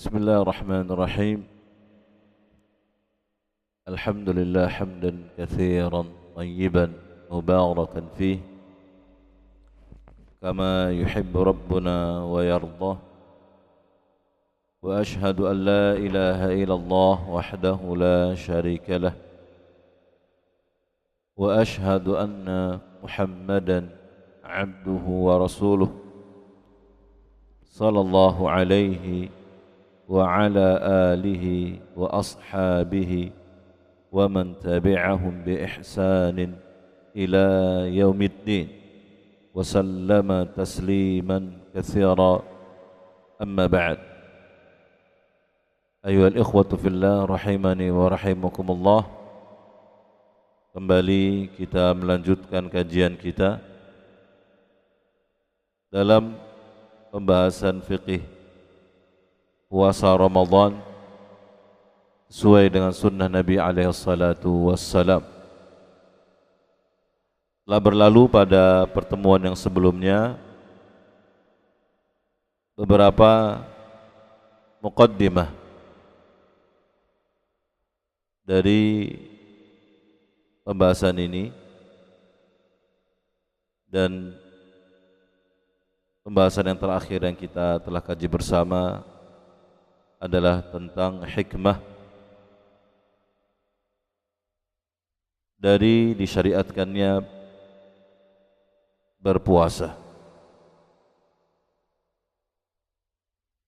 بسم الله الرحمن الرحيم. الحمد لله حمدا كثيرا طيبا مباركا فيه كما يحب ربنا ويرضى، وأشهد أن لا إله إلا الله وحده لا شريك له، وأشهد أن محمدا عبده ورسوله صلى الله عليه وعلى آله وأصحابه ومن تبعهم بإحسان إلى يوم الدين وسلم تسليما كثيرا. أما بعد، أيها الإخوة في الله rahimani wa rahimakumullah. Kembali kita melanjutkan kajian kita dalam pembahasan fikih puasa Ramadan sesuai dengan sunnah Nabi SAW. Telah berlalu pada pertemuan yang sebelumnya beberapa muqaddimah dari pembahasan ini, dan pembahasan yang terakhir yang kita telah kaji bersama adalah tentang hikmah dari disyariatkannya berpuasa.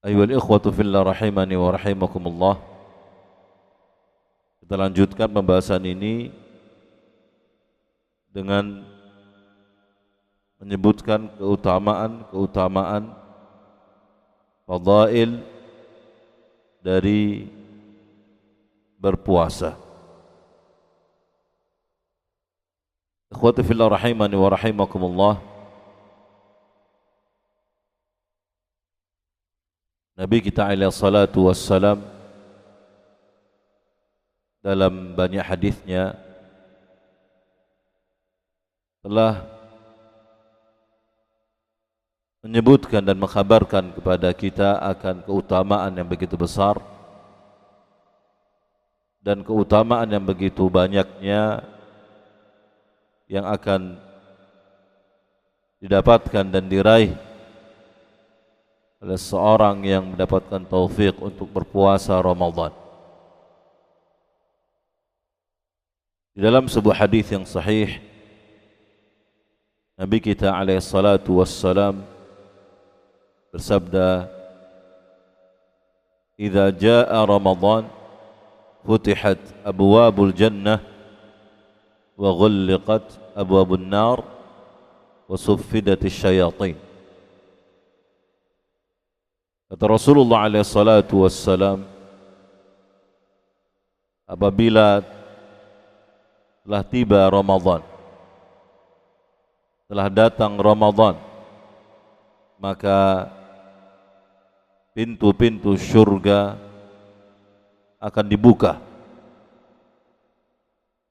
Ayyuhal ikhwatu fillah rahimani wa rahimakumullah. Kita lanjutkan pembahasan ini dengan menyebutkan keutamaan fadail dari berpuasa. Ikhwati fillah rahimani wa rahimakumullah. Nabi kita alaihi salatu wassalam dalam banyak hadisnya telah menyebutkan dan mengkhabarkan kepada kita akan keutamaan yang begitu besar dan keutamaan yang begitu banyaknya yang akan didapatkan dan diraih oleh seorang yang mendapatkan taufik untuk berpuasa Ramadan. Di dalam sebuah hadis yang sahih, Nabi kita alaihi salatu wassalam bersabda, "Idza jaa Ramadan futihat abwabul jannah wa ghulliqat abwabun nar wa suffidatis syayatin." Kata Rasulullah alaihi salatu wassalam, apabila telah tiba Ramadan, telah datang Ramadan, maka pintu-pintu syurga akan dibuka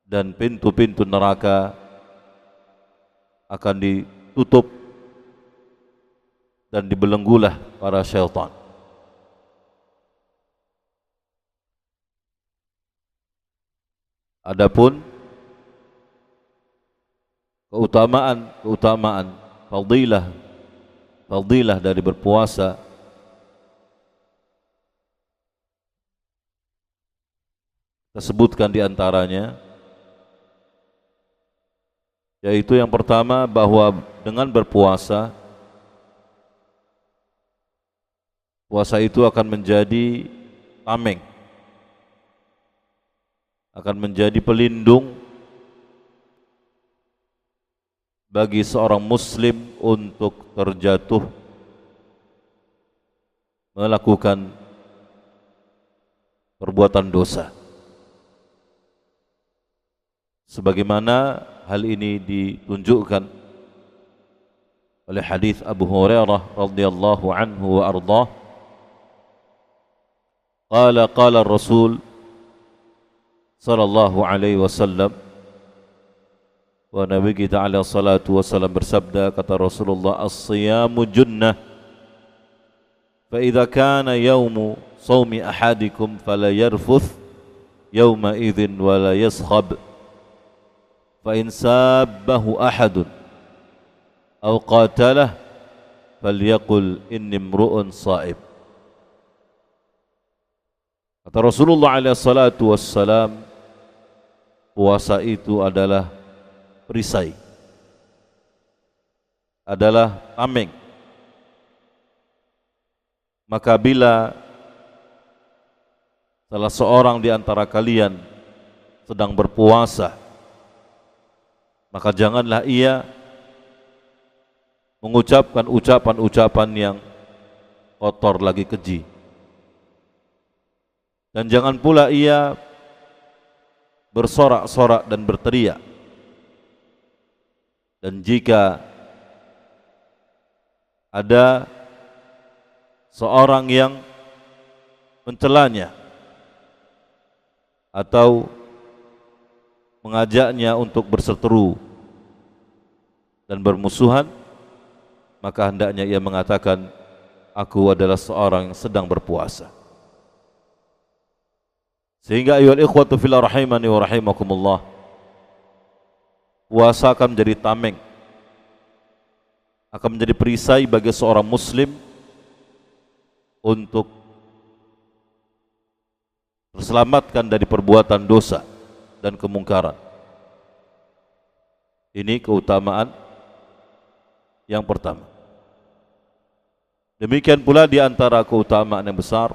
dan pintu-pintu neraka akan ditutup dan dibelenggulah para syaitan. Adapun keutamaan fadilah dari berpuasa tersebutkan di antaranya, yaitu yang pertama, bahwa dengan berpuasa, puasa itu akan menjadi tameng, akan menjadi pelindung bagi seorang muslim untuk terjatuh melakukan perbuatan dosa. Sebagaimana hal ini ditunjukkan oleh hadis Abu Hurairah radhiyallahu anhu wa ardhah, qala Rasul sallallahu alaihi wasallam, wa Nabi kita alaihi salatu wasallam bersabda, kata Rasulullah, as-siyamu junnah fa idza kana yaumu saumi ahadikum fala yarfuth yawma idzin wala yaskhab fa in sabbahu ahadun aw qatalah falyaqul inni imru'un sha'ib. Kata Rasulullah alaihi salatu wassalam, puasa itu adalah perisai, adalah tameng. Maka bila salah seorang di antara kalian sedang berpuasa, maka janganlah ia mengucapkan ucapan-ucapan yang kotor lagi keji. Dan jangan pula ia bersorak-sorak dan berteriak. Dan jika ada seorang yang mencelanya atau mengajaknya untuk berseteru dan bermusuhan, maka hendaknya ia mengatakan, aku adalah seorang yang sedang berpuasa. Sehingga ayyuhal ikhwatu fillah rahimani wa rahimakumullah, puasa akan menjadi tameng, akan menjadi perisai bagi seorang muslim untuk terselamatkan dari perbuatan dosa dan kemungkaran. Ini keutamaan yang pertama. Demikian pula di antara keutamaan yang besar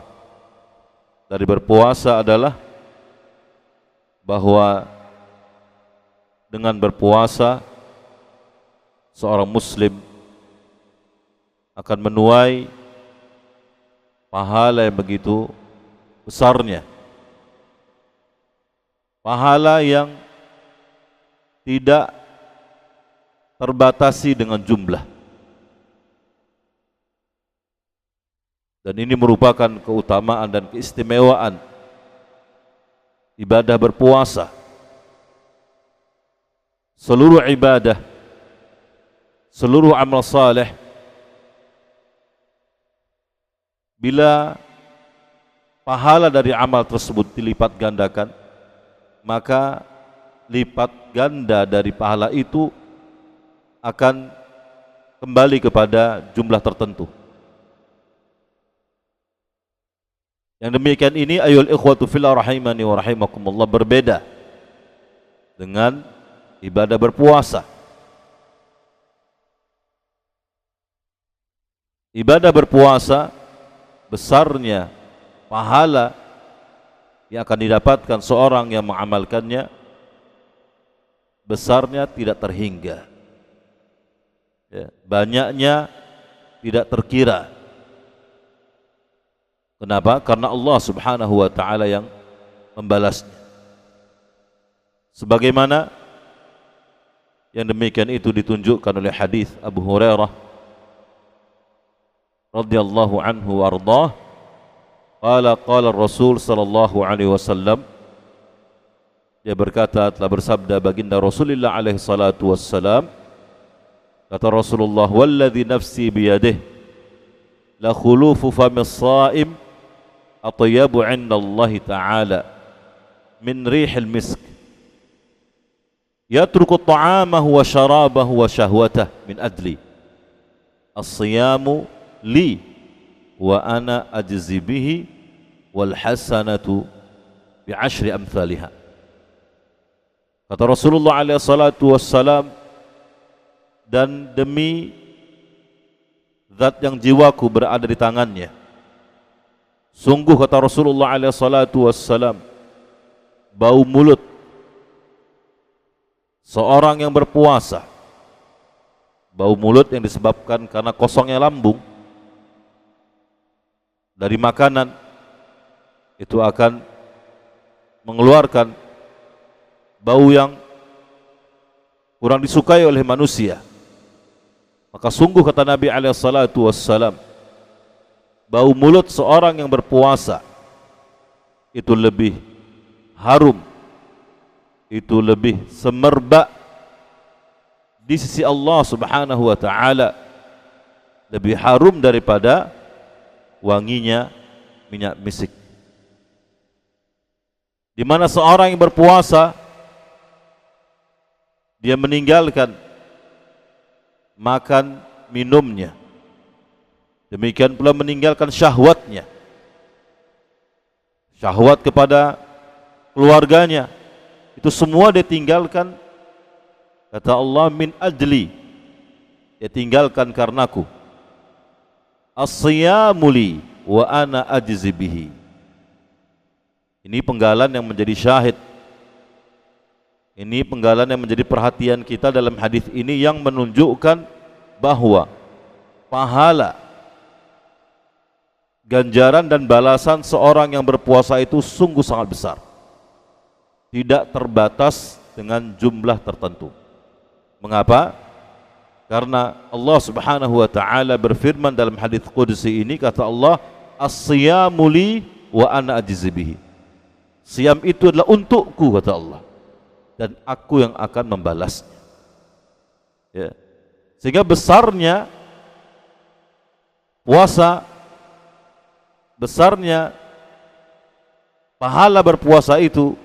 dari berpuasa adalah bahwa dengan berpuasa seorang muslim akan menuai pahala yang begitu besarnya, pahala yang tidak terbatasi dengan jumlah. Dan ini merupakan keutamaan dan keistimewaan ibadah berpuasa. Seluruh ibadah, seluruh amal saleh, bila pahala dari amal tersebut dilipat gandakan, maka lipat ganda dari pahala itu akan kembali kepada jumlah tertentu. Yang demikian ini ayyuhal ikhwatu fillah rahimani wa rahimakumullah berbeda dengan ibadah berpuasa. Ibadah berpuasa besarnya pahala yang akan didapatkan seorang yang mengamalkannya besarnya tidak terhingga, ya, banyaknya tidak terkira. Kenapa? Karena Allah subhanahu wa ta'ala yang membalasnya. Sebagaimana yang demikian itu ditunjukkan oleh hadis Abu Hurairah radhiyallahu anhu wa ardhah, qala Rasul sallallahu alaihi wasallam, dia berkata, telah bersabda baginda Rasulullah alaihi salatu wassalam, kata Rasulullah, walladzi nafsi biyadihi la khulufu famis shaim atyabu 'inda Allah ta'ala min rihil misk yatruku ta'amahu wa syarabahu wa syahwatahu min adli as-siyamu li wa ana ajzi bihi wal hasanatu bi 'ashri amthaliha. Kata Rasulullah alaihi salatu wassalam, dan demi zat yang jiwaku berada di tangannya, sungguh kata Rasulullah alaihi salatu wassalam, bau mulut seorang yang berpuasa, bau mulut yang disebabkan karena kosongnya lambung dari makanan, itu akan mengeluarkan bau yang kurang disukai oleh manusia. Maka sungguh kata Nabi alaihi salatu wassalam, bau mulut seorang yang berpuasa itu lebih harum, itu lebih semerbak di sisi Allah subhanahu wa ta'ala, lebih harum daripada wanginya minyak misik. Di mana seorang yang berpuasa dia meninggalkan makan minumnya, demikian pula meninggalkan syahwatnya, syahwat kepada keluarganya, itu semua dia tinggalkan. Kata Allah, min ajli, dia tinggalkan karenaku. As-siyamu li wa ana ajzi bihi. Ini penggalan yang menjadi syahid. Ini penggalan yang menjadi perhatian kita dalam hadis ini, yang menunjukkan bahwa pahala, ganjaran dan balasan seorang yang berpuasa itu sungguh sangat besar. Tidak terbatas dengan jumlah tertentu. Mengapa? Karena Allah Subhanahu wa taala berfirman dalam hadis qudsi ini, kata Allah, as-siyamu li wa ana ajzi bihi. Siam itu adalah untukku, kata Allah, dan aku yang akan membalasnya. Ya. Sehingga besarnya puasa, besarnya pahala berpuasa itu,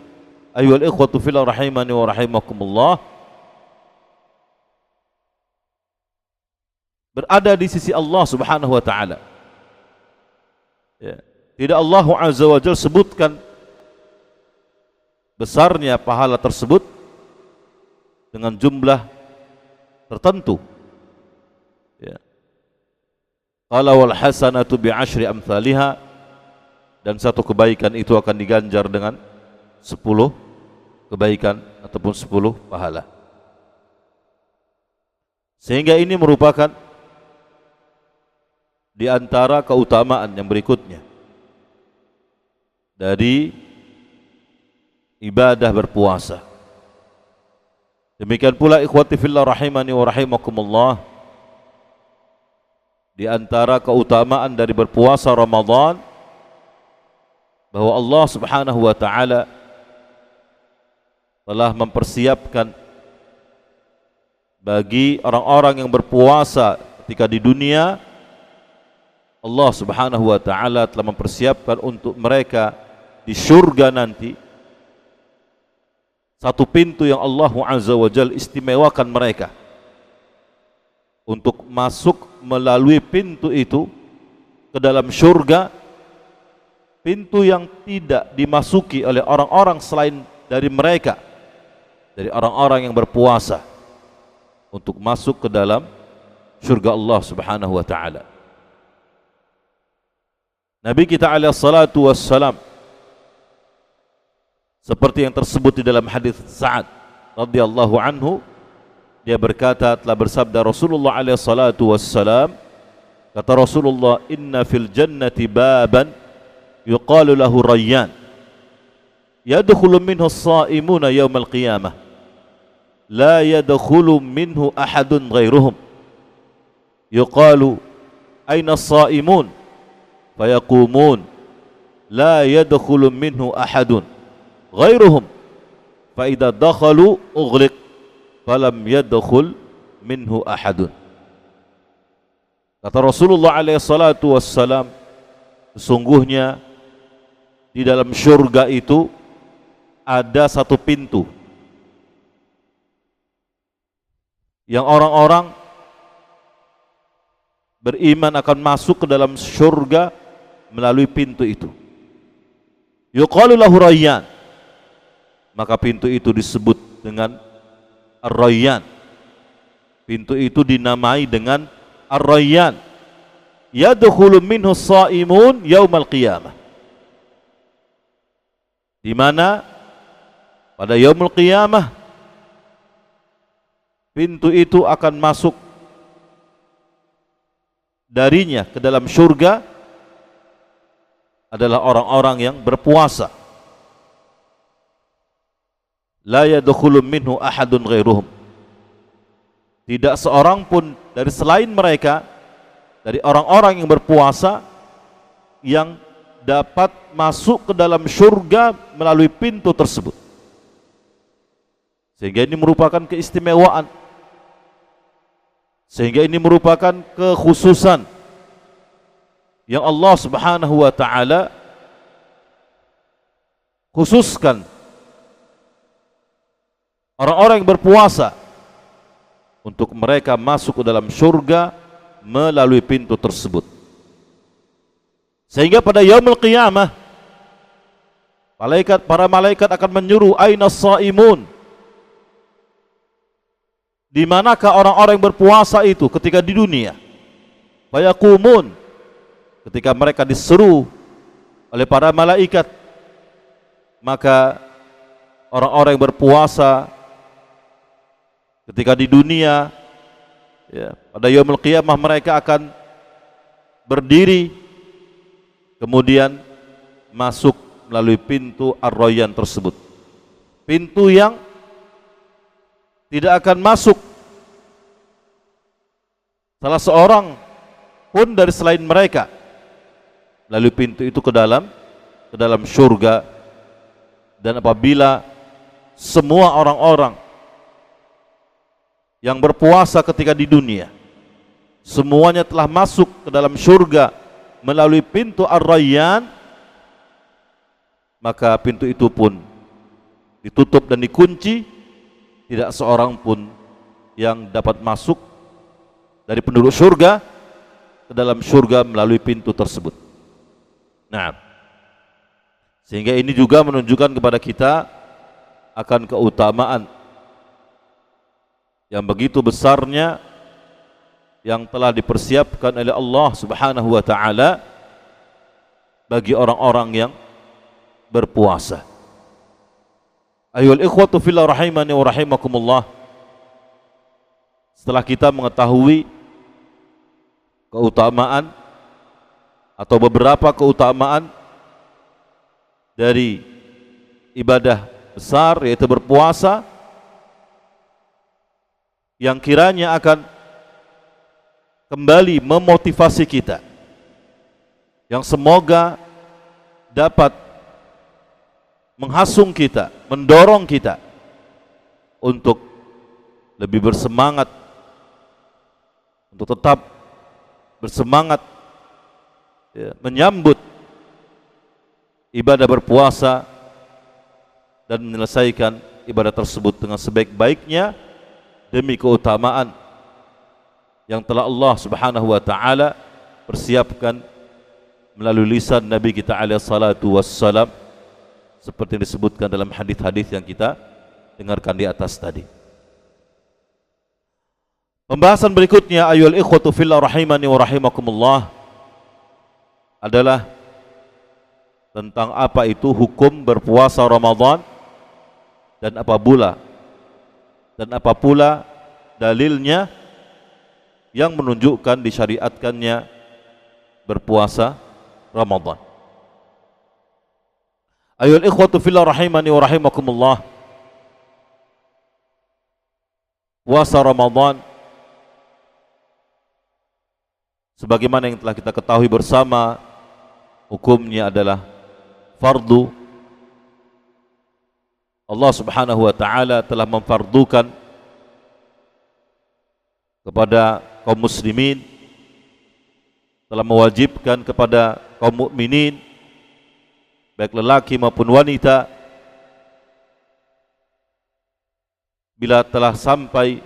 ayyuhal ikhwatu fillah rahimani wa rahimakumullah, berada di sisi Allah Subhanahu wa taala. Ya. Tidak Allah Azza wa Jalla sebutkan besarnya pahala tersebut dengan jumlah tertentu. Ya. Qala wal hasanatu bi asyri amsalha, dan satu kebaikan itu akan diganjar dengan 10 kebaikan ataupun 10 pahala. Sehingga ini merupakan di antara keutamaan yang berikutnya dari ibadah berpuasa. Demikian pula ikhwati fillah rahimani wa rahimakumullah, di antara keutamaan dari berpuasa Ramadan, bahwa Allah Subhanahu wa taala telah mempersiapkan bagi orang-orang yang berpuasa ketika di dunia, Allah Subhanahu wa taala telah mempersiapkan untuk mereka di surga nanti satu pintu yang Allah Azza wa Jalla istimewakan mereka untuk masuk melalui pintu itu ke dalam surga, pintu yang tidak dimasuki oleh orang-orang selain dari mereka, dari orang-orang yang berpuasa, untuk masuk ke dalam surga Allah Subhanahu wa taala. Nabi kita alaihi salatu wassalam, seperti yang tersebut di dalam hadis Sa'ad radhiyallahu anhu, dia berkata, telah bersabda Rasulullah alaihi salatu wassalam, kata Rasulullah, inna fil jannati baban yuqalu lahu Rayyan, yadkhulu minhu as-sa'imuna yawmal qiyamah, la yadkhulu minhu ahadun ghairuhum, yuqalu aina as-sa'imun, fayaqumun la yadkhulu minhu ahadun ghairuhum, fa idza dakhalu ughliq falam yadkhul minhu ahadun. Kata Rasulullah alaihi salatu wassalam, sesungguhnya di dalam surga itu ada satu pintu yang orang-orang beriman akan masuk ke dalam surga melalui pintu itu. Yuqalu lahu Rayyan, maka pintu itu disebut dengan Ar-Rayyan. Pintu itu dinamai dengan Ar-Rayyan. Yadkhulu minhu as-sa'imun yaumal qiyamah, di mana pada yaumul qiyamah pintu itu akan masuk darinya ke dalam surga adalah orang-orang yang berpuasa. La yadkhulu minhu ahadun ghairuhum, tidak seorang pun dari selain mereka, dari orang-orang yang berpuasa, yang dapat masuk ke dalam surga melalui pintu tersebut. Sehingga ini merupakan keistimewaan, sehingga ini merupakan kekhususan yang Allah Subhanahu wa taala khususkan orang-orang yang berpuasa untuk mereka masuk ke dalam surga melalui pintu tersebut. Sehingga pada yaumul qiyamah para malaikat akan menyuruh aina shaimun, di manakah orang-orang yang berpuasa itu ketika di dunia? Fayaqumun, ketika mereka diseru oleh para malaikat, maka orang-orang yang berpuasa ketika di dunia, ya, pada yaumul qiyamah mereka akan berdiri, kemudian masuk melalui pintu Ar-Rayyan tersebut. Pintu yang tidak akan masuk salah seorang pun dari selain mereka melalui pintu itu ke dalam surga. Dan apabila semua orang-orang yang berpuasa ketika di dunia semuanya telah masuk ke dalam surga melalui pintu Ar-Rayyan, maka pintu itu pun ditutup dan dikunci, tidak seorang pun yang dapat masuk dari penduduk surga ke dalam surga melalui pintu tersebut. Nah, sehingga ini juga menunjukkan kepada kita akan keutamaan yang begitu besarnya yang telah dipersiapkan oleh Allah Subhanahu wa taala bagi orang-orang yang berpuasa. Ayyuhal ikhwatu fillah rahimani wa rahimakumullah. Setelah kita mengetahui keutamaan atau beberapa keutamaan dari ibadah besar yaitu berpuasa, yang kiranya akan kembali memotivasi kita, yang semoga dapat menghasung kita, mendorong kita untuk lebih bersemangat, untuk tetap bersemangat, ya, menyambut ibadah berpuasa dan menyelesaikan ibadah tersebut dengan sebaik-baiknya demi keutamaan yang telah Allah Subhanahu wa taala persiapkan melalui lisan Nabi kita alaihi salatu wassalam, seperti yang disebutkan dalam hadis-hadis yang kita dengarkan di atas tadi. Pembahasan berikutnya, ayyuhal ikhwatu fillah rahimani wa rahimakumullah, adalah tentang apa itu hukum berpuasa Ramadan dan apa pula dalilnya yang menunjukkan disyariatkannya berpuasa Ramadan. Ayyuhal ikhwatu fillah rahimani wa rahimakumullah, puasa Ramadan sebagaimana yang telah kita ketahui bersama, hukumnya adalah fardu. Allah Subhanahu wa taala telah memfardukan kepada kaum muslimin, telah mewajibkan kepada kaum mukminin baik lelaki maupun wanita, bila telah sampai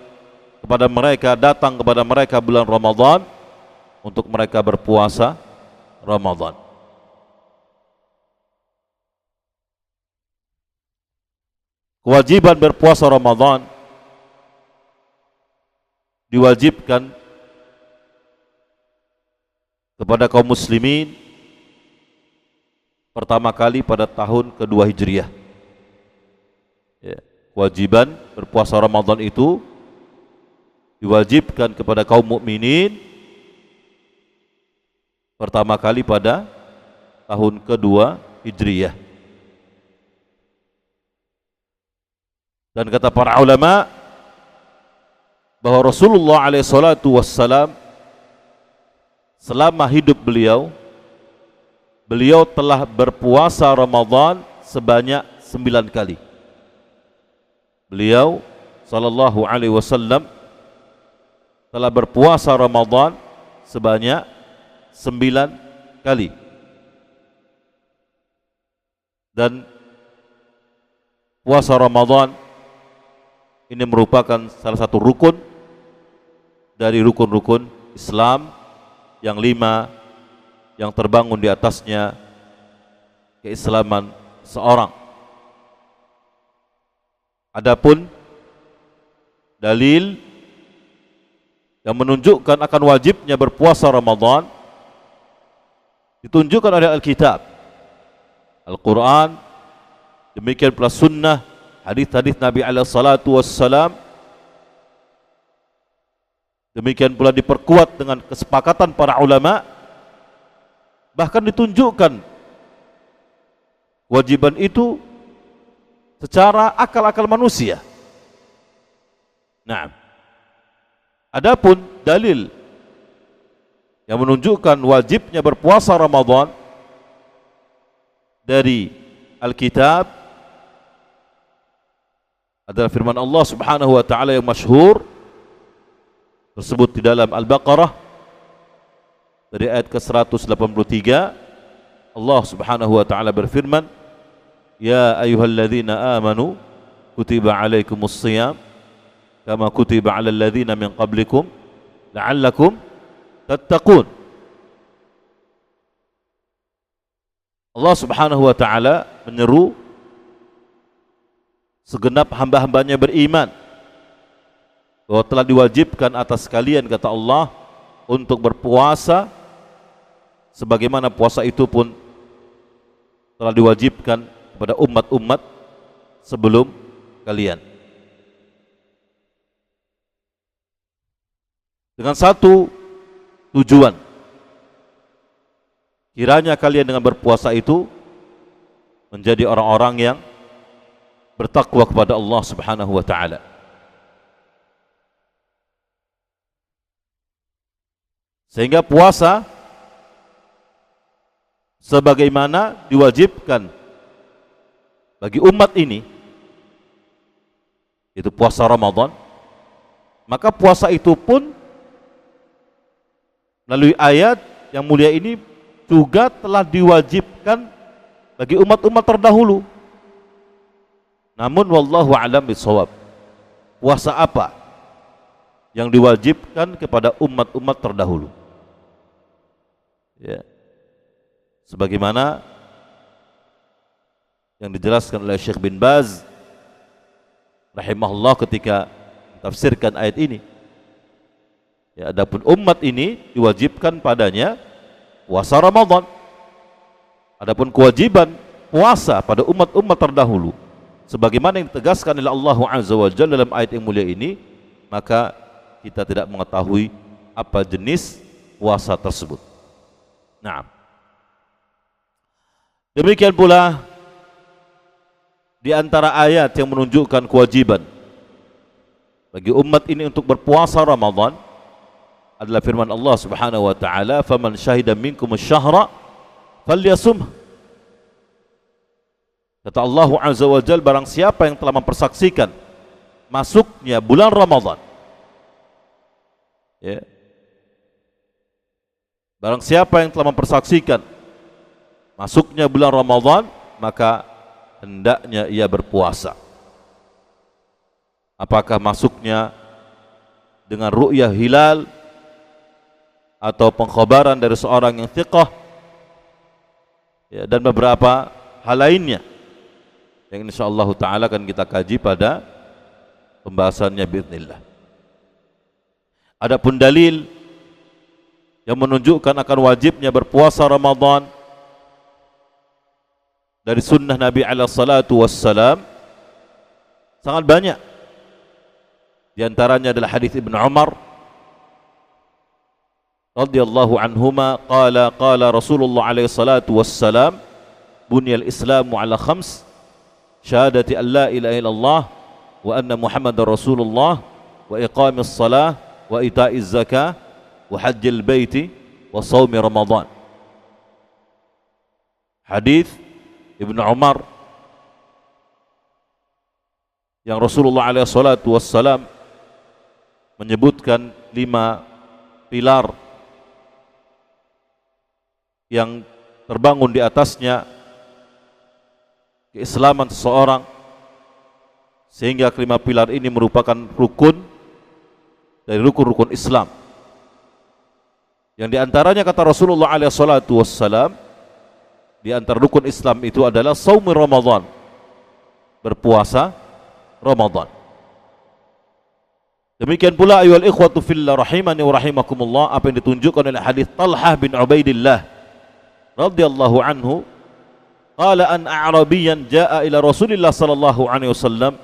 kepada mereka, datang kepada mereka bulan Ramadan, untuk mereka berpuasa Ramadan. Kewajiban berpuasa Ramadan diwajibkan kepada kaum muslimin pertama kali pada tahun kedua Hijriah. Ya, kewajiban berpuasa Ramadan itu diwajibkan kepada kaum mukminin pertama kali pada tahun kedua Hijriah. Dan kata para ulama bahwa Rasulullah alaihissalatu wassalam selama hidup beliau telah berpuasa Ramadan sebanyak 9 kali. Beliau sallallahu alaihi wasallam telah berpuasa Ramadan sebanyak 9 kali. Dan puasa Ramadan ini merupakan salah satu rukun dari rukun-rukun Islam yang 5 yang terbangun di atasnya keislaman seorang. Adapun dalil yang menunjukkan akan wajibnya berpuasa Ramadan ditunjukkan oleh Alkitab, Al-Quran, demikian pula sunnah, hadis-hadis Nabi alaihi salatu wassalam, demikian pula diperkuat dengan kesepakatan para ulama, bahkan ditunjukkan kewajiban itu secara akal-akal manusia. Nah, adapun dalil yang menunjukkan wajibnya berpuasa Ramadan dari Alkitab adalah firman Allah Subhanahu wa taala yang masyhur tersebut di dalam Al-Baqarah dari ayat ke-183. Allah Subhanahu wa taala berfirman, "Ya ayyuhalladzina amanu kutiba alaikumus shiyam kama kutiba alal ladzina min qablikum la'allakum tattaqun." Allah Subhanahu wa taala menyeru segenap hamba-hambanya beriman bahwa telah diwajibkan atas kalian, kata Allah, untuk berpuasa sebagaimana puasa itu pun telah diwajibkan kepada umat-umat sebelum kalian. Dengan satu tujuan, kiranya kalian dengan berpuasa itu menjadi orang-orang yang bertakwa kepada Allah Subhanahu wa taala. Sehingga puasa sebagaimana diwajibkan bagi umat ini, itu puasa Ramadan, maka puasa itu pun melalui ayat yang mulia ini juga telah diwajibkan bagi umat-umat terdahulu. Namun wallahu a'lam bishawab, puasa apa yang diwajibkan kepada umat-umat terdahulu? Ya, sebagaimana yang dijelaskan oleh Syekh bin Baz rahimahullah ketika tafsirkan ayat ini. Ya, adapun umat ini diwajibkan padanya puasa Ramadan. Adapun kewajiban puasa pada umat-umat terdahulu sebagaimana yang ditegaskan oleh Allah Azza wa Jalla dalam ayat yang mulia ini, maka kita tidak mengetahui apa jenis puasa tersebut. Nah, demikian pula di antara ayat yang menunjukkan kewajiban bagi umat ini untuk berpuasa Ramadan adalah firman Allah Subhanahu wa taala, "Faman syahida minkum asy-syahra falyasum." Kata Allah Azza wa Jalla, barang siapa yang telah mempersaksikan masuknya bulan Ramadan, ya, barang siapa yang telah mempersaksikan masuknya bulan Ramadan, maka hendaknya ia berpuasa. Apakah masuknya dengan ru'yah hilal atau pengkhabaran dari seorang yang thiqah, ya, dan beberapa hal lainnya yang insyaallah ta'ala akan kita kaji pada pembahasannya biiznillah. Adapun dalil yang menunjukkan akan wajibnya berpuasa Ramadan dari sunnah Nabi alaihi salatu wassalam sangat banyak. Di antaranya adalah hadis Ibnu Umar radhiyallahu anhuma qala Rasulullah alaihi salatu wassalam, bunyal islamu ala khams, syahadati an la ilaha illallah wa anna Muhammadar Rasulullah wa iqamis salah wa ita'iz zakah wa hajjil baiti wa shaumi Ramadan. Hadis Ibnu Umar yang Rasulullah alaihi salatu wassalam menyebutkan 5 pilar yang terbangun di atasnya keislaman seseorang, sehingga kelima pilar ini merupakan rukun dari rukun-rukun Islam. Yang diantaranya kata Rasulullah SAW, di antara rukun Islam itu adalah saum Ramadan, berpuasa Ramadan. Demikian pula ayyuhal ikhwatu fillah rahimani wa rahimakumullah, apa yang ditunjukkan oleh hadis Talhah bin Ubaidillah radhiyallahu anhu, qala an a'rabiyyan jaa ila Rasulillah sallallahu alaihi wasallam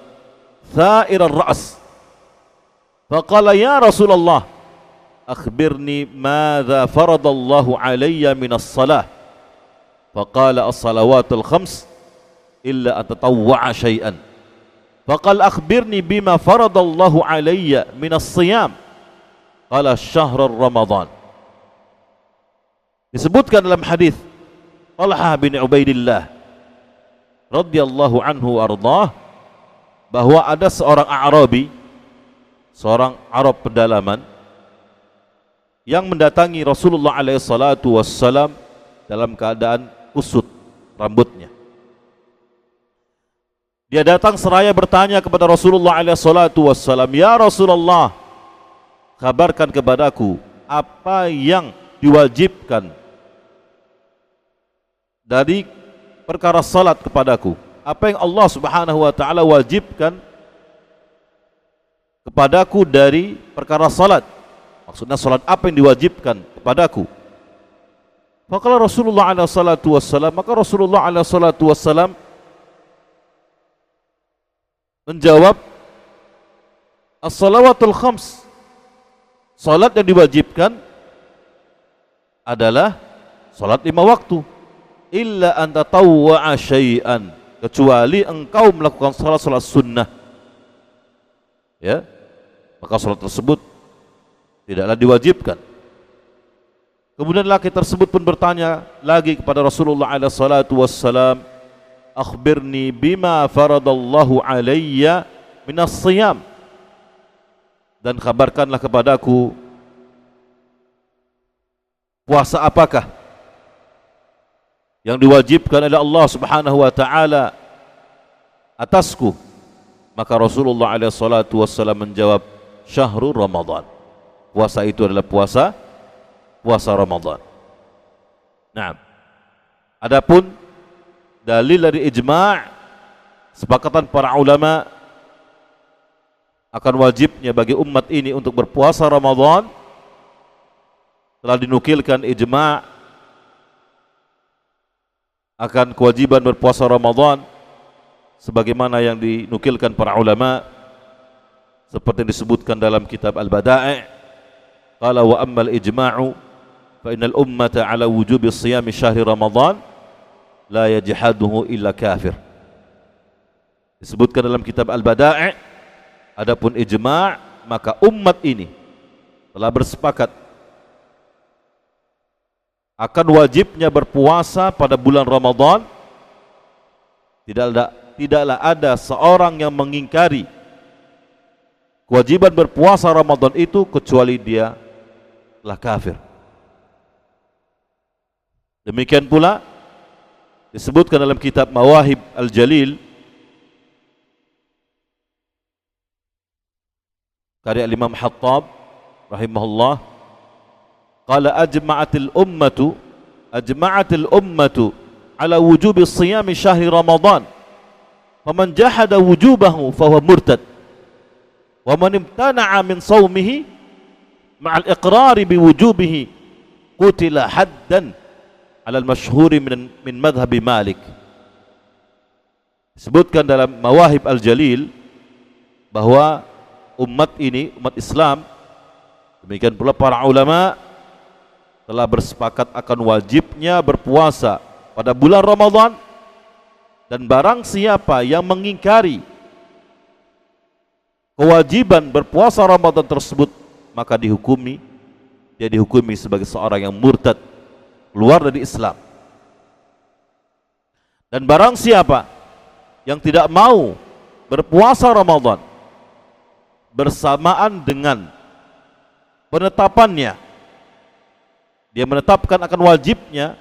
tha'ir ar-ra's faqala ya Rasulullah akhbirni madza faradallahu alayya min as-salah faqala as-salawatul khams illa an tatawwa'a syai'an faqala akhbirni bima faradallahu alayya min as-siyam qala syahr ramadan. Disebutkan dalam hadis Talhah bin Ubaidillah radhiyallahu anhu ardhah bahwa ada seorang A'rabi, seorang Arab pedalaman yang mendatangi Rasulullah alaihi salatu wassalam dalam keadaan kusut rambutnya. Dia datang seraya bertanya kepada Rasulullah alaihi salatu wassalam, "Ya Rasulullah, kabarkan kepadaku apa yang diwajibkan dari perkara salat kepadaku. Apa yang Allah Subhanahu wa taala wajibkan kepadaku dari perkara salat?" Maksudnya salat apa yang diwajibkan kepadaku? Maka Rasulullah alaihi salatu wassalam, menjawab, as-salawatul khams. Salat yang diwajibkan adalah salat 5 waktu. Illa an tatawwa'a syai'an, kecuali engkau melakukan salat sunnah, ya, maka salat tersebut tidaklah diwajibkan. Kemudian laki tersebut pun bertanya lagi kepada Rasulullah alaihi salatu wassalam, akhbirni bima faradallahu alayya minas siyam, dan kabarkanlah kepadaku puasa apakah yang diwajibkan oleh Allah Subhanahu wa taala atasku. Maka Rasulullah alaihi salatu wassalam menjawab, syahrul Ramadan. Puasa itu adalah puasa Ramadan. Nah, adapun dalil dari ijma', sepakatan para ulama akan wajibnya bagi umat ini untuk berpuasa Ramadan, telah dinukilkan ijma' akan kewajiban berpuasa Ramadan sebagaimana yang dinukilkan para ulama seperti yang disebutkan dalam kitab Al-Bada'i'. Qala wa ammal ijma'u fa innal ummata ala wujubi siyami syahri Ramadan la yajhaduhu illa kafir. Disebutkan dalam kitab Al-Bada'i', adapun ijma', maka umat ini telah bersepakat akan wajibnya berpuasa pada bulan Ramadan. Tidaklah ada seorang yang mengingkari kewajiban berpuasa Ramadan itu kecuali dia telah kafir. Demikian pula disebutkan dalam kitab Mawahib Al-Jalil karya Imam Hattab rahimahullah, qala ajma'atil ummatu ala wujubi siyami syahri Ramadan faman jahada wujubahu fahuwa murtad wa man imtana'a min sawmihi ma'al iqrari biwujubihi qutila haddan ala al-masyhuri min madhhabi Malik. Disebutkan dalam Mawahib Al-Jalil bahwa umat ini, umat Islam, demikian pula para ulama telah bersepakat akan wajibnya berpuasa pada bulan Ramadan, dan barang siapa yang mengingkari kewajiban berpuasa Ramadan tersebut, maka dia dihukumi sebagai seorang yang murtad, keluar dari Islam. Dan barang siapa yang tidak mau berpuasa Ramadan bersamaan dengan penetapannya, dia menetapkan akan wajibnya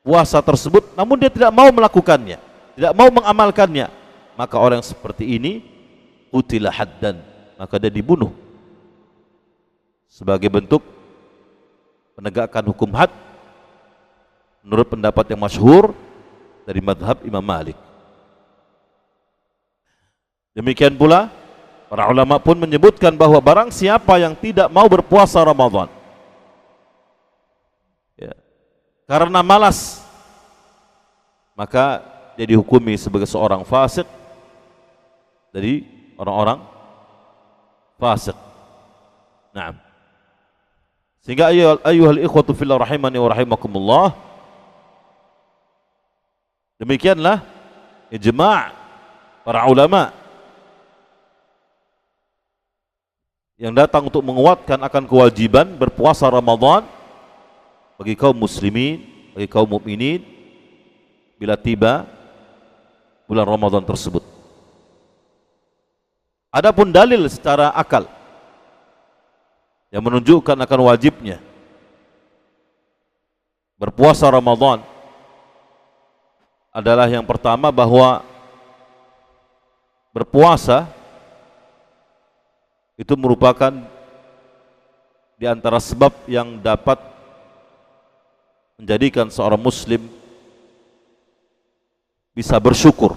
puasa tersebut namun dia tidak mau melakukannya, tidak mau mengamalkannya, maka orang yang seperti ini qutila haddan, maka dia dibunuh sebagai bentuk penegakan hukum had menurut pendapat yang masyhur dari madhab Imam Malik. Demikian pula para ulama pun menyebutkan bahwa barang siapa yang tidak mau berpuasa Ramadan ya, karena malas, maka dia dihukumi sebagai seorang fasik dari orang-orang fasik. Naam. Sehingga ayyuhal ikhwatu fillah rahimani wa rahimakumullah, demikianlah ijma' para ulama yang datang untuk menguatkan akan kewajiban berpuasa Ramadan bagi kaum muslimin, bagi kaum mukminin bila tiba bulan Ramadan tersebut. Adapun dalil secara akal yang menunjukkan akan wajibnya berpuasa Ramadan adalah yang pertama, bahwa berpuasa itu merupakan di antara sebab yang dapat menjadikan seorang muslim bisa bersyukur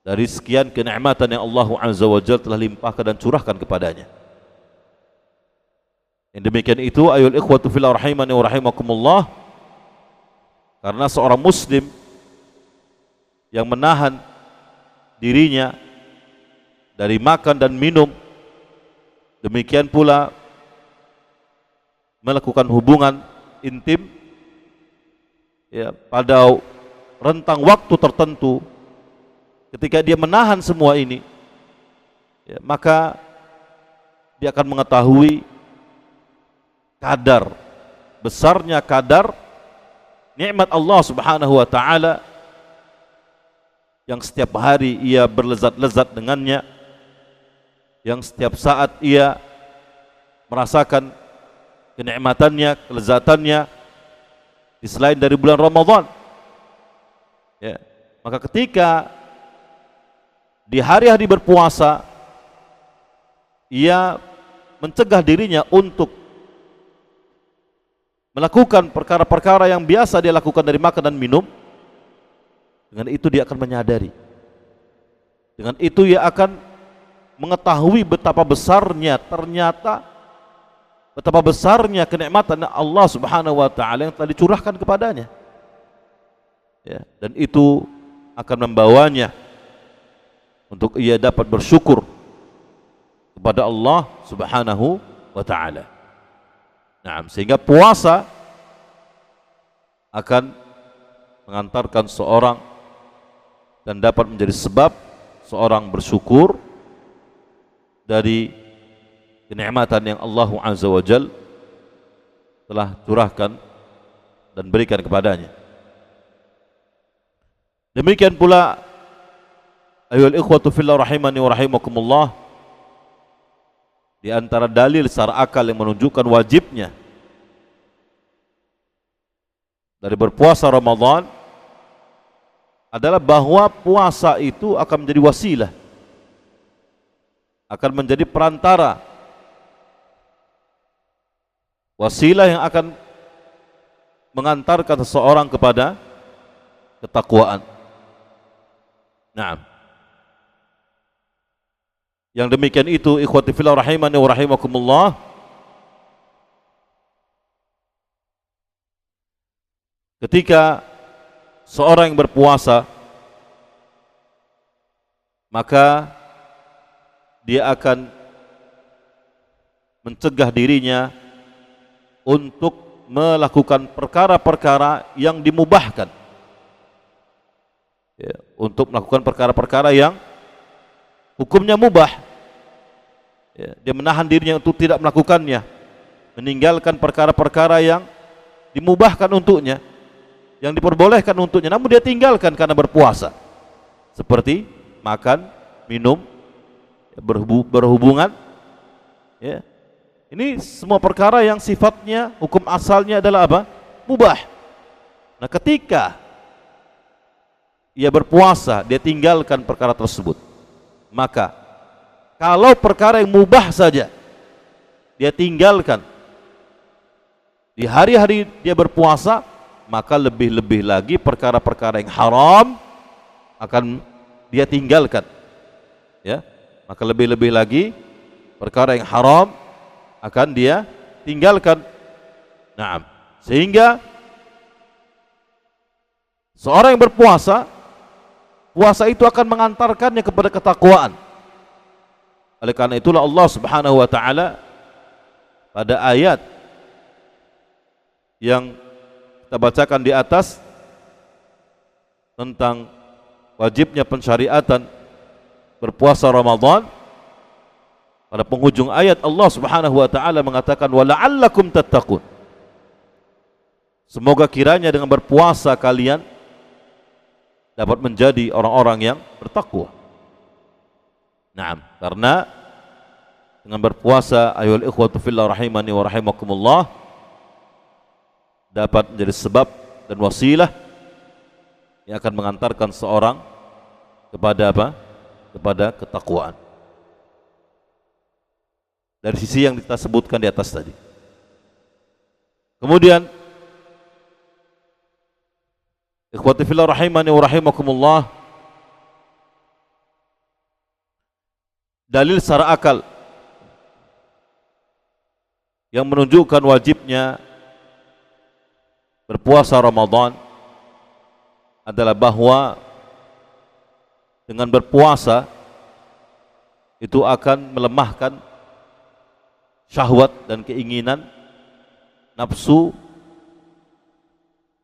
dari sekian kenikmatan yang Allah Azza wa Jalla telah limpahkan dan curahkan kepadanya. Yang demikian itu ayol ikhwatu fillah rahimani wa rahimakumullah, karena seorang muslim yang menahan dirinya dari makan dan minum, demikian pula melakukan hubungan intim ya, pada rentang waktu tertentu, ketika dia menahan semua ini ya, maka dia akan mengetahui besarnya kadar nikmat Allah Subhanahu wa taala yang setiap hari ia berlezat-lezat dengannya, yang setiap saat ia merasakan kenikmatannya, kelezatannya di selain dari bulan Ramadan. Ya, maka ketika di hari-hari berpuasa ia mencegah dirinya untuk melakukan perkara-perkara yang biasa dia lakukan dari makan dan minum, dengan itu dia akan menyadari, dengan itu ia akan mengetahui betapa besarnya kenikmatan Allah Subhanahu wa taala yang telah dicurahkan kepadanya ya, dan itu akan membawanya untuk ia dapat bersyukur kepada Allah Subhanahu wa taala. Nah, sehingga puasa akan mengantarkan seorang dan dapat menjadi sebab seorang bersyukur dari kenikmatan yang Allah Azza wa Jalla telah curahkan dan berikan kepadanya. Demikian pula ayyuhal ikhwatu fillah rahimani wa rahimakumullah, di antara dalil secara akal yang menunjukkan wajibnya dari berpuasa Ramadan adalah bahwa puasa itu akan menjadi wasilah, akan menjadi perantara, wasilah yang akan mengantarkan seseorang kepada ketakwaan. Naam. Yang demikian itu ikhwati fillah rahimani wa rahimakumullah, ketika seorang yang berpuasa maka dia akan mencegah dirinya untuk melakukan perkara-perkara yang dimubahkan ya, untuk melakukan perkara-perkara yang hukumnya mubah ya, dia menahan dirinya untuk tidak melakukannya, meninggalkan perkara-perkara yang dimubahkan untuknya, yang diperbolehkan untuknya, namun dia tinggalkan karena berpuasa, seperti makan, minum, berhubungan ya. Ini semua perkara yang sifatnya hukum asalnya adalah apa? Mubah. Nah, ketika ia berpuasa, dia tinggalkan perkara tersebut, maka kalau perkara yang mubah saja dia tinggalkan di hari-hari dia berpuasa, maka lebih-lebih lagi perkara-perkara yang haram akan dia tinggalkan, ya. Maka lebih-lebih lagi perkara yang haram akan dia tinggalkan. Nah, sehingga seorang yang berpuasa, puasa itu akan mengantarkannya kepada ketakwaan. Oleh karena itulah Allah Subhanahu wa taala pada ayat yang kita bacakan di atas tentang wajibnya pensyariatan berpuasa Ramadan, pada penghujung ayat Allah Subhanahu wa taala mengatakan wala'allakum tattaqun. Semoga kiranya dengan berpuasa kalian dapat menjadi orang-orang yang bertakwa. Naam, karena dengan berpuasa ayol ikhwatu fillah rahimani wa rahimakumullah dapat menjadi sebab dan wasilah yang akan mengantarkan seorang kepada apa? Kepada ketakwaan. Dari sisi yang kita sebutkan di atas tadi. Kemudian ikhwati fillah rahimani wa rahimakumullah, dalil secara akal yang menunjukkan wajibnya berpuasa Ramadan adalah bahwa dengan berpuasa itu akan melemahkan syahwat dan keinginan nafsu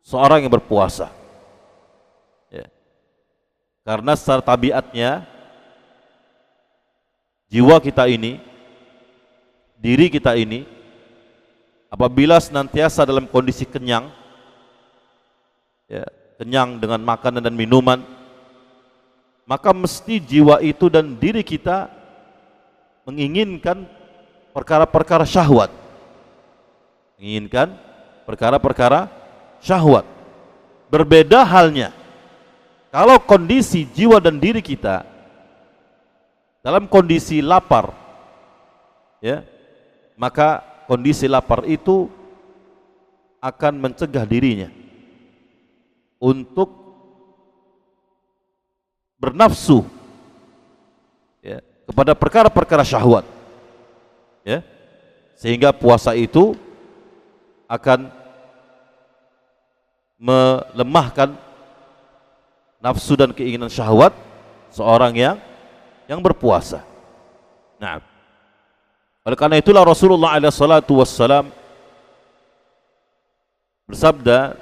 seorang yang berpuasa, ya. Karena secara tabiatnya jiwa kita ini, diri kita ini, apabila senantiasa dalam kondisi kenyang, ya, kenyang dengan makanan dan minuman, maka mesti jiwa itu dan diri kita menginginkan perkara-perkara syahwat, menginginkan perkara-perkara syahwat. Berbeda halnya kalau kondisi jiwa dan diri kita dalam kondisi lapar, ya, maka kondisi lapar itu akan mencegah dirinya untuk bernafsu, ya, kepada perkara-perkara syahwat, ya, sehingga puasa itu akan melemahkan nafsu dan keinginan syahwat seorang yang berpuasa. Nah, oleh karena itulah Rasulullah alaihi salatu wassalam bersabda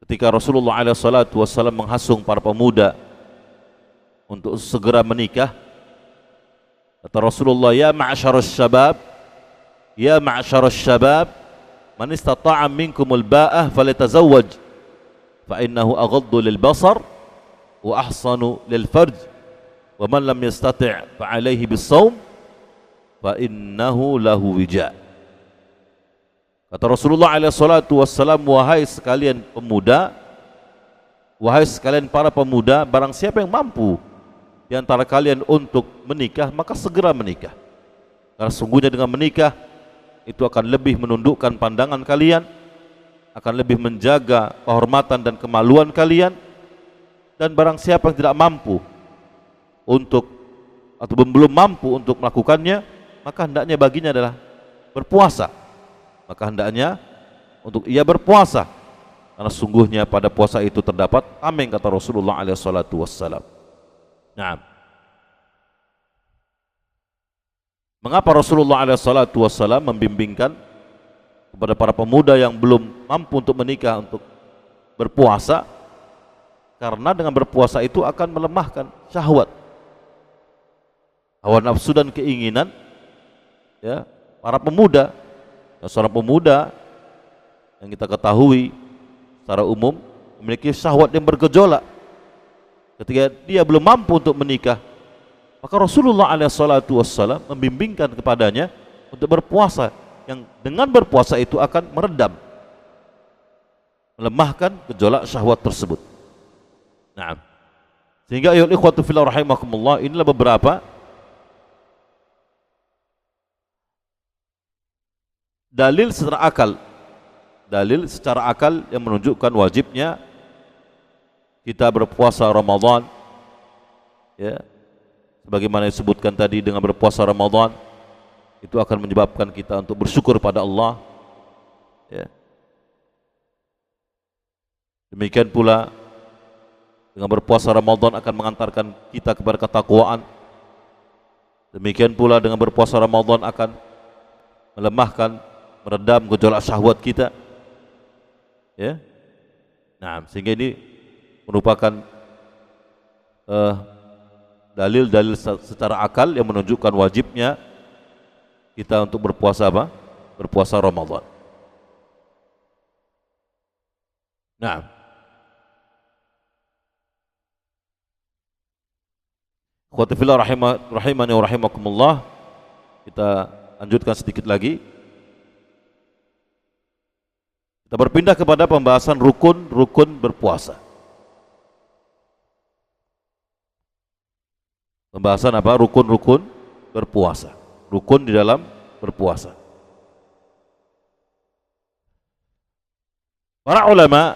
ketika Rasulullah alaihi salatu wassalam menghasung para pemuda untuk segera menikah, kata Rasulullah, ya ma'syarus syabab, ya ma'syarus syabab, man istata'a minkumul ba'ah falyatazawwaj fa innahu aghaddu lil basar wa ahsanu lil farj wa man lam yastati' fa alayhi bis shaum fa innahu lahu wija. Kata Rasulullah alaihi salatu wassalam, wahai sekalian pemuda, wahai sekalian para pemuda, barang siapa yang mampu di antara kalian untuk menikah, maka segera menikah. Karena sungguhnya dengan menikah itu akan lebih menundukkan pandangan kalian, akan lebih menjaga kehormatan dan kemaluan kalian. Dan barang siapa yang tidak mampu untuk atau belum mampu untuk melakukannya, maka hendaknya baginya adalah berpuasa. Maka hendaknya untuk ia berpuasa, karena sungguhnya pada puasa itu terdapat tameng, kata Rasulullah alaihi salatu wassalam. Nah, mengapa Rasulullah alaihi salatu wassalam membimbingkan kepada para pemuda yang belum mampu untuk menikah untuk berpuasa? Karena dengan berpuasa itu akan melemahkan syahwat, hawa nafsu dan keinginan, ya, para pemuda. Seorang pemuda yang kita ketahui secara umum memiliki syahwat yang bergejolak. Ketika dia belum mampu untuk menikah, maka Rasulullah SAW membimbingkan kepadanya untuk berpuasa, yang dengan berpuasa itu akan meredam melemahkan gejolak syahwat tersebut. Nah, sehingga ayyuhal ikhwatu fillah rahimakumullah, inilah beberapa dalil secara akal yang menunjukkan wajibnya kita berpuasa Ramadan, ya, sebagaimana disebutkan tadi, dengan berpuasa Ramadan itu akan menyebabkan kita untuk bersyukur pada Allah, ya. Demikian pula dengan berpuasa Ramadan akan mengantarkan kita kepada ketakwaan. Demikian pula dengan berpuasa Ramadan akan melemahkan, meredam gejolak syahwat kita, ya. Nah, sehingga ini merupakan dalil-dalil secara akal yang menunjukkan wajibnya kita untuk berpuasa apa? Berpuasa Ramadan. Nah, ikhwati fillah rahimani wa rahimakumullah, kita lanjutkan sedikit lagi. Kita berpindah kepada pembahasan rukun berpuasa. Pembahasan apa? Rukun berpuasa. Rukun di dalam berpuasa. Para ulama,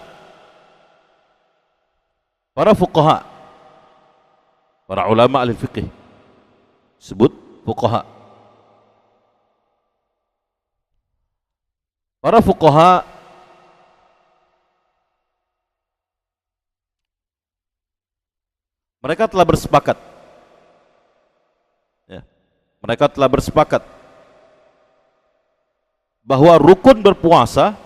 para fuqaha, para ulama ahli fikih, sebut fuqaha. Para fuqaha mereka telah bersepakat, ya, mereka telah bersepakat bahwa rukun berpuasa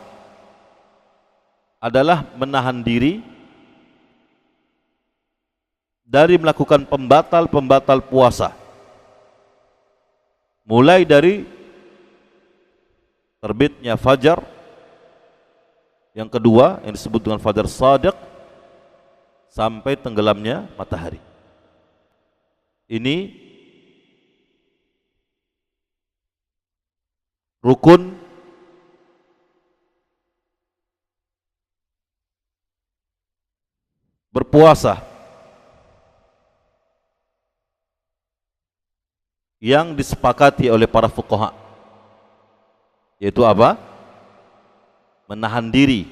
adalah menahan diri dari melakukan pembatal puasa, mulai dari terbitnya fajar yang kedua yang disebut dengan fajar shadiq sampai tenggelamnya matahari. Ini rukun berpuasa yang disepakati oleh para fuqaha, yaitu apa? Menahan diri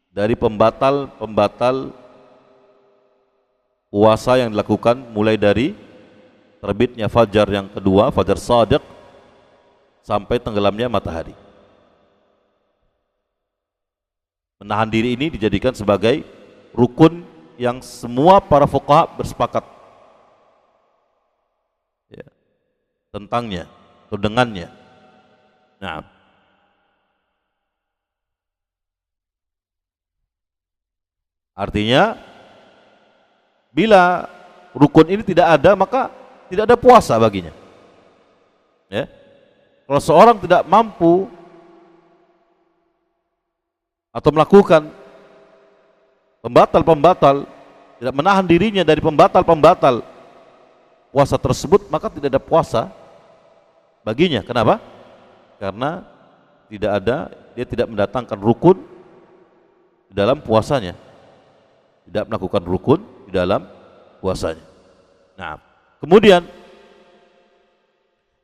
dari pembatal puasa yang dilakukan mulai dari terbitnya fajar yang kedua, fajar shadiq, sampai tenggelamnya matahari. Menahan diri ini dijadikan sebagai rukun yang semua para fuqaha bersepakat, ya, tentangnya atau dengannya. Nah, artinya bila rukun ini tidak ada, maka tidak ada puasa baginya, ya. Kalau seorang tidak mampu atau melakukan pembatal, tidak menahan dirinya dari pembatal puasa tersebut, maka tidak ada puasa baginya. Kenapa? Karena dia tidak mendatangkan rukun di dalam puasanya, tidak melakukan rukun di dalam puasanya. Nah, kemudian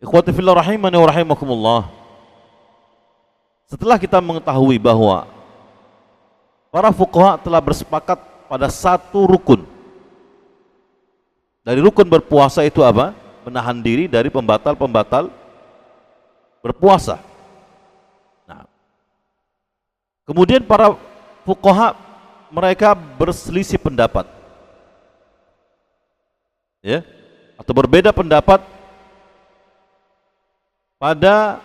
ikhwati fillah rahimani wa rahimakumullah, setelah kita mengetahui bahwa para fuqaha telah bersepakat pada satu rukun dari rukun berpuasa, itu apa? Menahan diri dari pembatal berpuasa. Nah, kemudian para fuqaha mereka berselisih pendapat, ya, atau berbeda pendapat pada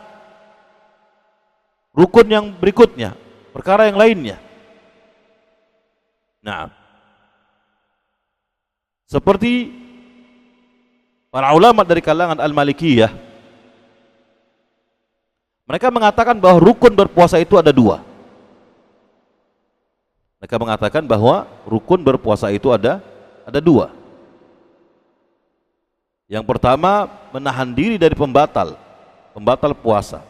rukun yang berikutnya, perkara yang lainnya. Nah, seperti para ulama dari kalangan Al-Malikiyah, mereka mengatakan bahwa rukun berpuasa itu ada dua. Mereka mengatakan bahwa rukun berpuasa itu ada dua. Yang pertama, menahan diri dari pembatal puasa.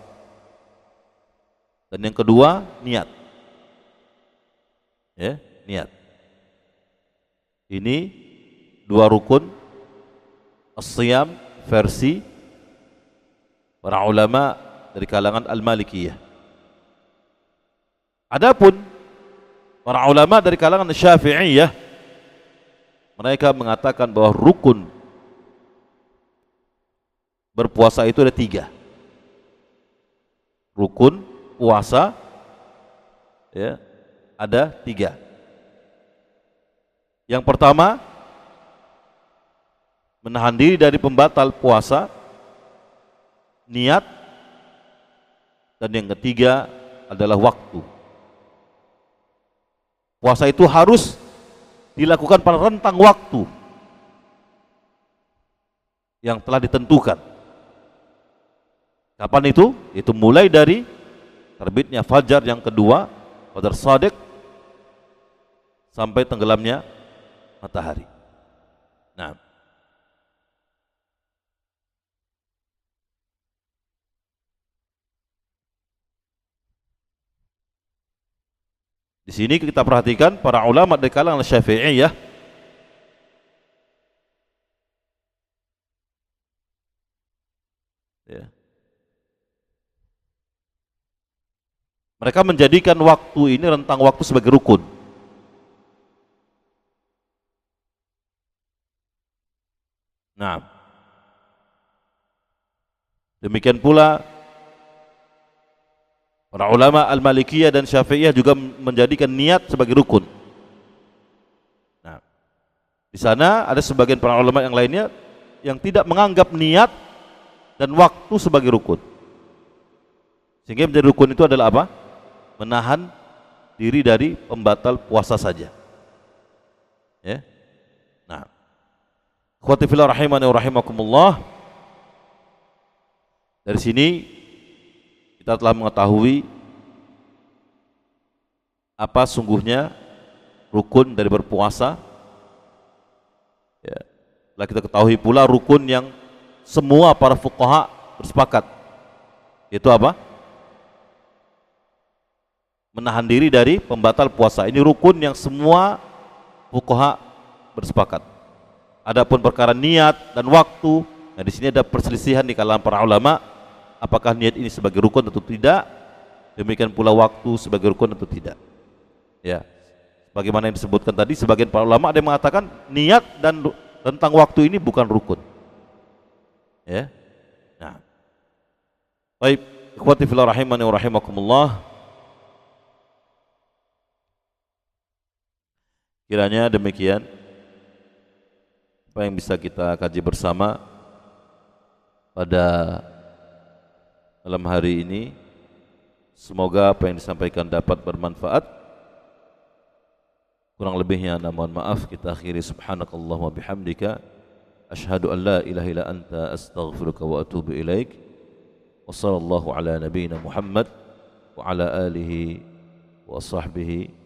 Dan yang kedua, niat. Ya, niat. Ini dua rukun as-siyam versi para ulama dari kalangan Al-Malikiyah. Adapun para ulama dari kalangan Syafi'iyah, mereka mengatakan bahwa rukun berpuasa itu ada 3. Rukun puasa ya, ada 3. Yang pertama, menahan diri dari pembatal puasa, niat, dan yang ketiga adalah waktu. Puasa itu harus dilakukan pada rentang waktu yang telah ditentukan. Kapan itu? Itu mulai dari terbitnya fajar yang kedua, fajar shadiq, sampai tenggelamnya matahari. Nah, di sini kita perhatikan para ulama dari kalangan Syafi'iyah ya, mereka menjadikan waktu ini, rentang waktu, sebagai rukun. Nah, demikian pula para ulama Al-Malikiyah dan Syafi'iyah juga menjadikan niat sebagai rukun. Nah, di sana ada sebagian para ulama yang lainnya yang tidak menganggap niat dan waktu sebagai rukun. Sehingga menjadi rukun itu adalah apa? Menahan diri dari pembatal puasa saja. Ya. Nah, ikhwati fillah rahimani wa rahimakumullah. Dari sini kita telah mengetahui apa sungguhnya rukun dari berpuasa. Ya. Telah kita ketahui pula rukun yang semua para fuqaha bersepakat. Itu apa? Menahan diri dari pembatal puasa. Ini rukun yang semua fuqaha bersepakat. Adapun perkara niat dan waktu, nah di sini ada perselisihan di kalangan para ulama, apakah niat ini sebagai rukun atau tidak, demikian pula waktu sebagai rukun atau tidak. Ya, bagaimana yang disebutkan tadi, sebagian para ulama ada yang mengatakan niat dan tentang waktu ini bukan rukun. Ya, nah, baik, ikhwati fillah rahimani wa rahimakumullah. Kiranya demikian apa yang bisa kita kaji bersama pada malam hari ini. Semoga apa yang disampaikan dapat bermanfaat. Kurang lebihnya mohon maaf. Kita akhiri subhanakallahumma bihamdika asyhadu an la ilaha illa anta astaghfiruka wa atubu ilaik. Wassallallahu ala nabiyyina Muhammad wa ala alihi wa sahbihi